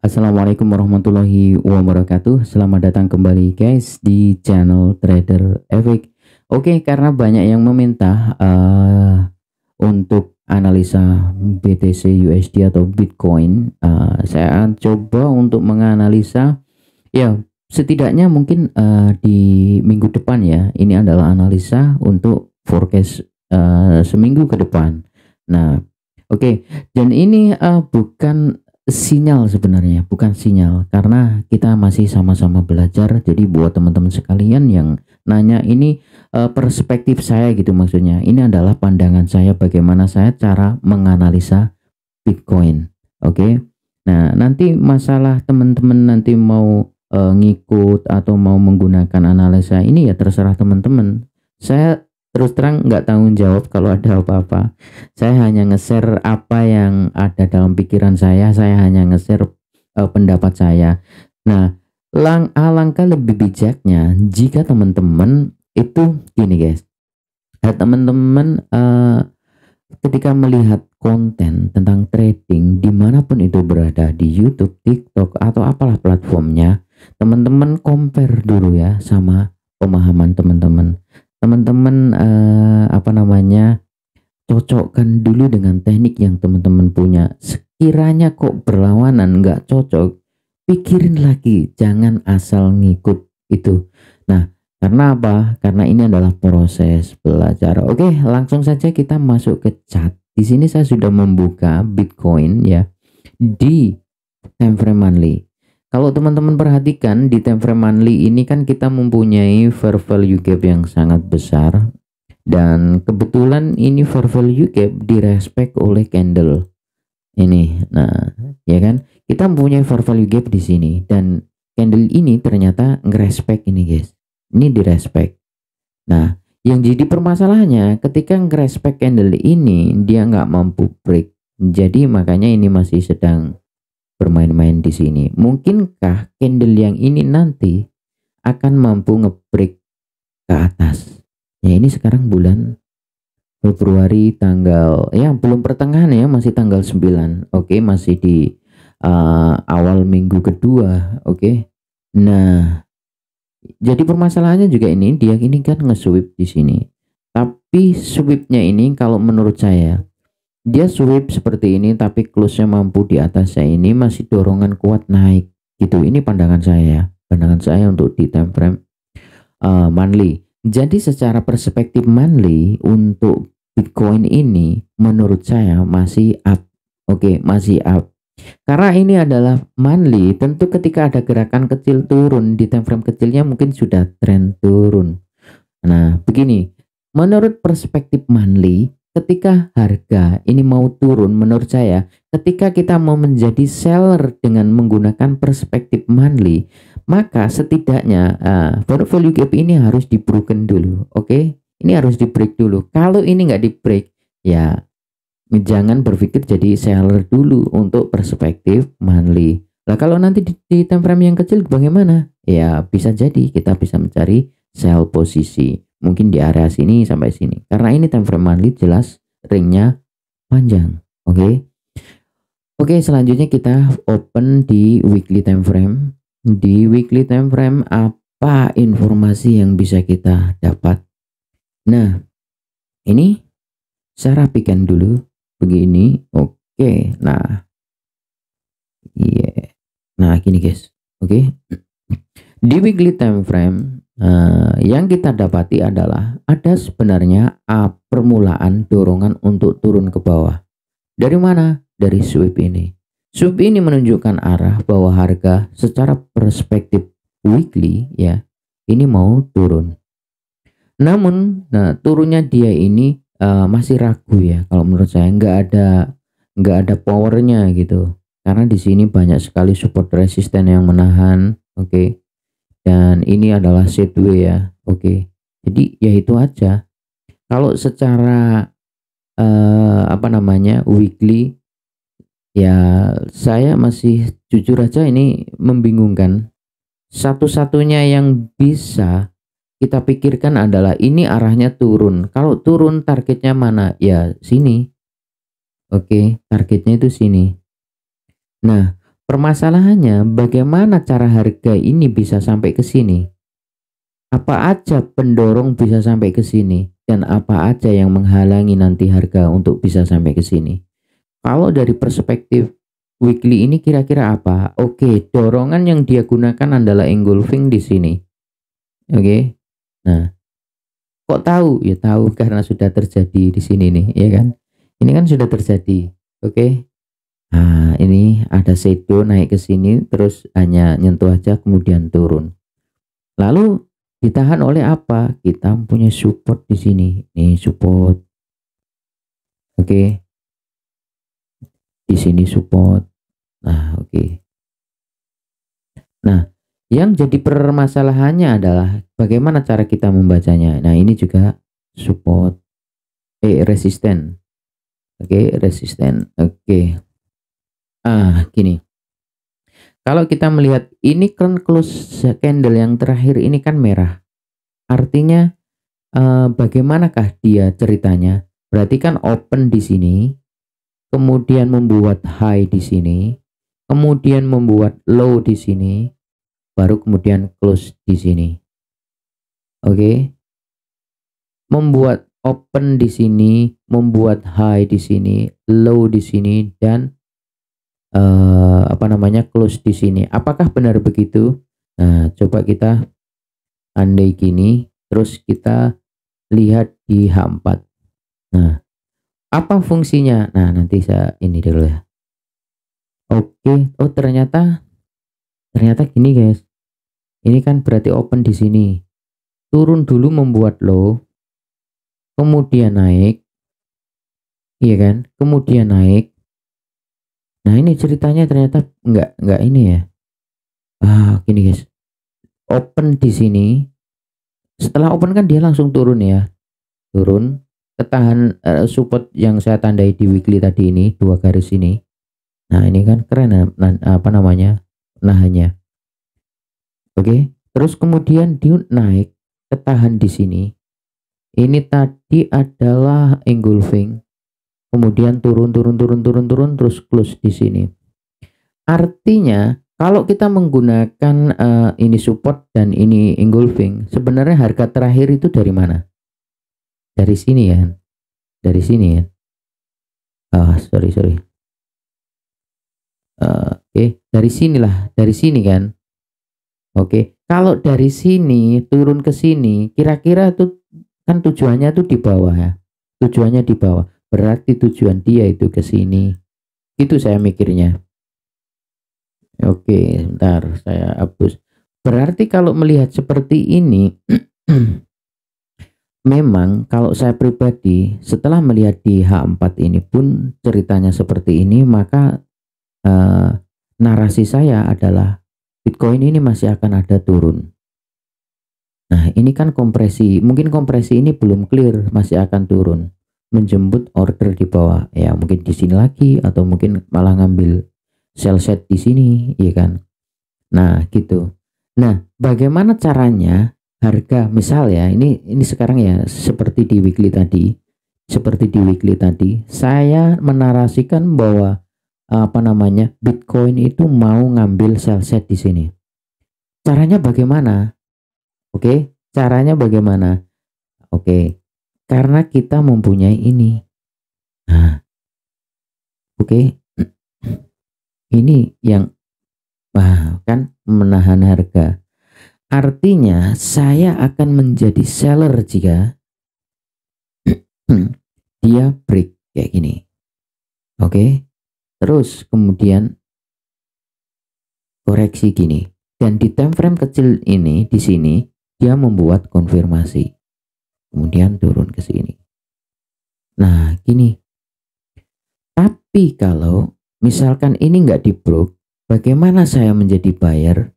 Assalamualaikum warahmatullahi wabarakatuh. Selamat datang kembali guys di channel Trader Efik. Oke, karena banyak yang meminta untuk analisa BTC USD atau Bitcoin, saya akan coba untuk menganalisa ya setidaknya mungkin di minggu depan ya. Ini adalah analisa untuk forecast seminggu ke depan. Nah, oke, dan ini bukan sinyal sebenarnya, bukan sinyal karena kita masih sama-sama belajar. Jadi buat teman-teman sekalian yang nanya ini perspektif saya gitu, maksudnya ini adalah pandangan saya bagaimana saya cara menganalisa Bitcoin. Oke. Nah, nanti masalah teman-teman nanti mau ngikut atau mau menggunakan analisa ini ya terserah teman-teman. Saya terus terang nggak tanggung jawab kalau ada apa-apa. Saya hanya nge-share apa yang ada dalam pikiran saya hanya nge-share pendapat saya. Nah, alangkah lebih bijaknya jika teman-teman itu gini guys. Teman-teman ketika melihat konten tentang trading dimanapun itu berada, di YouTube, TikTok, atau apalah platformnya, teman-teman compare dulu ya sama pemahaman teman-teman. Teman-teman cocokkan dulu dengan teknik yang teman-teman punya. Sekiranya kok berlawanan, nggak cocok, pikirin lagi, jangan asal ngikut itu. Nah, karena apa? Karena ini adalah proses belajar. Oke, langsung saja kita masuk ke chart. Di sini saya sudah membuka Bitcoin ya di time frame monthly. Kalau teman-teman perhatikan di time frame monthly ini kan kita mempunyai fair value gap yang sangat besar, dan kebetulan ini fair value gap direspek oleh candle ini. Nah, ya kan? Kita mempunyai fair value gap di sini dan candle ini ternyata ngerespek ini, guys. Ini direspek. Nah, yang jadi permasalahannya ketika ngerespek candle ini dia nggak mampu break. Jadi makanya ini masih sedang bermain-main di sini. Mungkinkah candle yang ini nanti akan mampu ngebreak ke atas? Ya, ini sekarang bulan Februari tanggal ya belum pertengahan ya, masih tanggal 9. Oke, masih di awal minggu kedua. Oke. Nah, jadi permasalahannya juga ini dia ini kan nge-sweep di sini. Tapi sweepnya ini kalau menurut saya dia sweep seperti ini tapi close-nya mampu di atasnya ini masih dorongan kuat naik gitu. Ini pandangan saya. Pandangan saya untuk di time frame monthly. Jadi secara perspektif monthly untuk Bitcoin ini menurut saya masih up. Oke, masih up. Karena ini adalah monthly, tentu ketika ada gerakan kecil turun di time frame kecilnya mungkin sudah tren turun. Nah, begini, menurut perspektif monthly, ketika harga ini mau turun, menurut saya ketika kita mau menjadi seller dengan menggunakan perspektif monthly, maka setidaknya value gap ini harus di broken dulu. Oke, ini harus di break dulu. Kalau ini nggak di break, ya jangan berpikir jadi seller dulu untuk perspektif monthly. Lah kalau nanti di time frame yang kecil bagaimana? Ya bisa jadi kita bisa mencari sell posisi mungkin di area sini sampai sini, karena ini time frame monthly jelas ringnya panjang. Oke. Oke, selanjutnya kita open di weekly time frame. Di weekly time frame apa informasi yang bisa kita dapat? Nah, ini saya rapikan dulu begini. Oke, nah nah gini guys. Oke. Di weekly time frame yang kita dapati adalah ada sebenarnya permulaan dorongan untuk turun ke bawah. Dari mana? Dari sweep ini. Sweep ini menunjukkan arah bahwa harga secara perspektif weekly ya ini mau turun. Namun turunnya dia ini masih ragu ya, kalau menurut saya nggak ada powernya gitu, karena di sini banyak sekali support resisten yang menahan. Oke. Dan ini adalah sideways ya. Oke. Jadi ya itu aja. Kalau secara weekly ya saya masih jujur aja ini membingungkan. Satu-satunya yang bisa kita pikirkan adalah ini arahnya turun. Kalau turun targetnya mana? Ya sini. Oke, targetnya itu sini. Nah, Permasalahannya bagaimana cara harga ini bisa sampai ke sini? Apa aja pendorong bisa sampai ke sini dan apa aja yang menghalangi nanti harga untuk bisa sampai ke sini? Kalau dari perspektif weekly ini kira-kira apa? Oke, dorongan yang dia gunakan adalah engulfing di sini. Oke. Nah, kok tahu? Ya tahu karena sudah terjadi di sini nih, ya kan? Ini kan sudah terjadi. Oke. Nah, ini ada shadow naik ke sini terus hanya nyentuh aja kemudian turun. Lalu ditahan oleh apa? Kita punya support di sini. Nih support. Oke. Di sini support. Nah, oke. Nah, yang jadi permasalahannya adalah bagaimana cara kita membacanya. Nah, ini juga support, resisten. Oke, resisten. Oke. Gini. Kalau kita melihat ini kan close candle yang terakhir ini kan merah. Artinya bagaimanakah dia ceritanya? Berarti kan open di sini, kemudian membuat high di sini, kemudian membuat low di sini, baru kemudian close di sini. Oke. Membuat open di sini, membuat high di sini, low di sini dan close di sini. Apakah benar begitu? Nah, coba kita andai gini, terus kita lihat di H4. Nah, apa fungsinya? Nah, nanti saya ini dulu ya. Oke. Oh, ternyata gini, guys. Ini kan berarti open di sini. Turun dulu membuat low, kemudian naik. Iya kan? Kemudian naik. Nah, ini ceritanya ternyata enggak ini ya. Gini, guys. Open di sini. Setelah open kan dia langsung turun ya. Turun, ketahan support yang saya tandai di weekly tadi ini, 2 garis ini. Nah, ini kan keren nahannya. Oke, terus kemudian dia naik, ketahan di sini. Ini tadi adalah engulfing. Kemudian turun terus close di sini. Artinya kalau kita menggunakan ini support dan ini engulfing, sebenarnya harga terakhir itu dari mana? Dari sini ya. Dari sini ya. Sorry. Oke, dari sinilah, dari sini kan. Oke, kalau dari sini turun ke sini, kira-kira tuh kan tujuannya tuh di bawah ya. Tujuannya di bawah. Berarti tujuan dia itu ke sini. Itu saya mikirnya. Oke, bentar saya hapus. Berarti kalau melihat seperti ini, memang kalau saya pribadi setelah melihat di H4 ini pun ceritanya seperti ini, maka narasi saya adalah Bitcoin ini masih akan ada turun. Nah, ini kan kompresi, mungkin kompresi ini belum clear, masih akan turun, menjemput order di bawah. Ya, mungkin di sini lagi atau mungkin malah ngambil sell set di sini, ya kan. Nah, gitu. Nah, bagaimana caranya harga misal ya, ini sekarang ya seperti di weekly tadi. Seperti di weekly tadi, saya menarasikan bahwa Bitcoin itu mau ngambil sell set di sini. Caranya bagaimana? Oke, caranya bagaimana? Oke, karena kita mempunyai ini. Nah, oke. Ini yang kan menahan harga. Artinya saya akan menjadi seller jika dia break kayak gini. Oke. Terus kemudian koreksi gini. Dan di time frame kecil ini di sini dia membuat konfirmasi. Kemudian turun ke sini. Nah, gini. Tapi kalau misalkan ini nggak di broke, bagaimana saya menjadi buyer?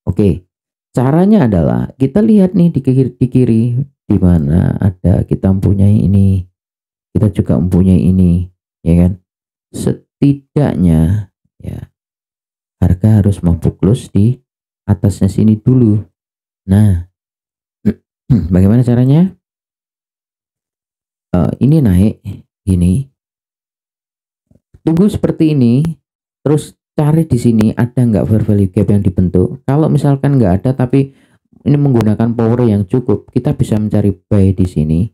Oke, caranya adalah kita lihat nih di kiri di mana ada kita mempunyai ini, kita juga mempunyai ini, ya kan? Setidaknya ya harga harus mampu close di atasnya sini dulu. Nah, bagaimana caranya? Ini naik gini, tunggu seperti ini, terus cari di sini ada nggak fair value gap yang dibentuk. Kalau misalkan nggak ada tapi ini menggunakan power yang cukup, kita bisa mencari buy di sini.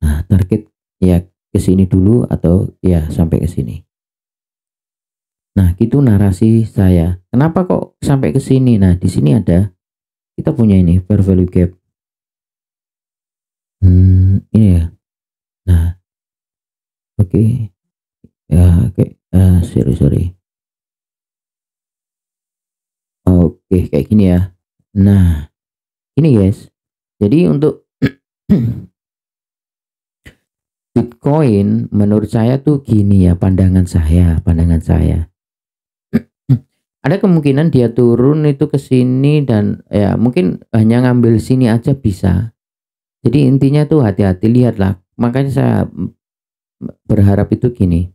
Nah, target ya ke sini dulu atau ya sampai ke sini. Nah, gitu narasi saya. Kenapa kok sampai ke sini? Nah, di sini ada kita punya ini fair value gap. Ini ya. Nah, oke. Ya, oke. Sorry. Oke, kayak gini ya. Nah, ini guys. Jadi untuk Bitcoin menurut saya tuh gini ya, pandangan saya. Ada kemungkinan dia turun itu ke sini dan ya mungkin hanya ngambil sini aja bisa. Jadi intinya tuh hati-hati, lihatlah. Makanya saya berharap itu gini.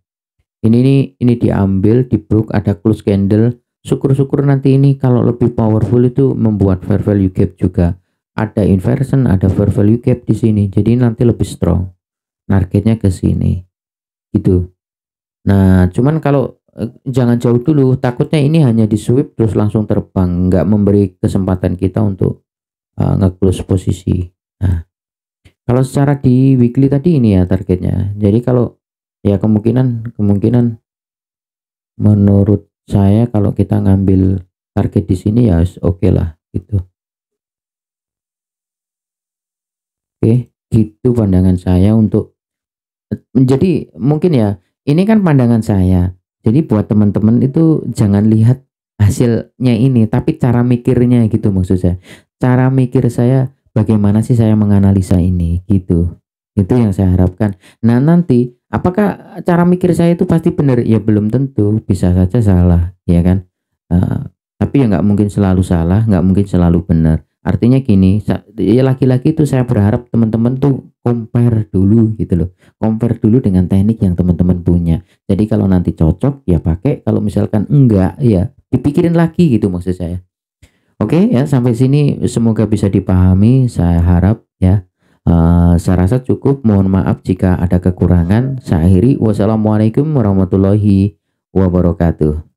Ini diambil, di broke, ada close candle. Syukur-syukur nanti ini kalau lebih powerful itu membuat fair value gap juga. Ada inversion, ada fair value gap di sini. Jadi nanti lebih strong. Targetnya ke sini. Gitu. Nah, cuman kalau jangan jauh dulu, takutnya ini hanya di sweep terus langsung terbang, nggak memberi kesempatan kita untuk nge-close posisi. Nah, kalau secara di weekly tadi ini ya targetnya. Jadi kalau ya kemungkinan menurut saya kalau kita ngambil target di sini ya oke lah gitu. Oke, gitu pandangan saya untuk jadi mungkin ya ini kan pandangan saya. Jadi buat teman-teman itu jangan lihat hasilnya ini, tapi cara mikirnya gitu maksud saya. Cara mikir saya bagaimana sih saya menganalisa ini gitu. Itu yang saya harapkan. Nah, nanti apakah cara mikir saya itu pasti benar? Ya belum tentu, bisa saja salah, ya kan? Eh, tapi ya nggak mungkin selalu salah, nggak mungkin selalu benar. Artinya gini, ya lagi-lagi itu saya berharap teman-teman tuh compare dulu gitu loh. Compare dulu dengan teknik yang teman-teman punya. Jadi kalau nanti cocok ya pakai, kalau misalkan enggak ya dipikirin lagi gitu maksud saya. Oke ya, sampai sini semoga bisa dipahami, saya harap ya. Saya rasa cukup, mohon maaf jika ada kekurangan. Saya akhiri, wassalamualaikum warahmatullahi wabarakatuh.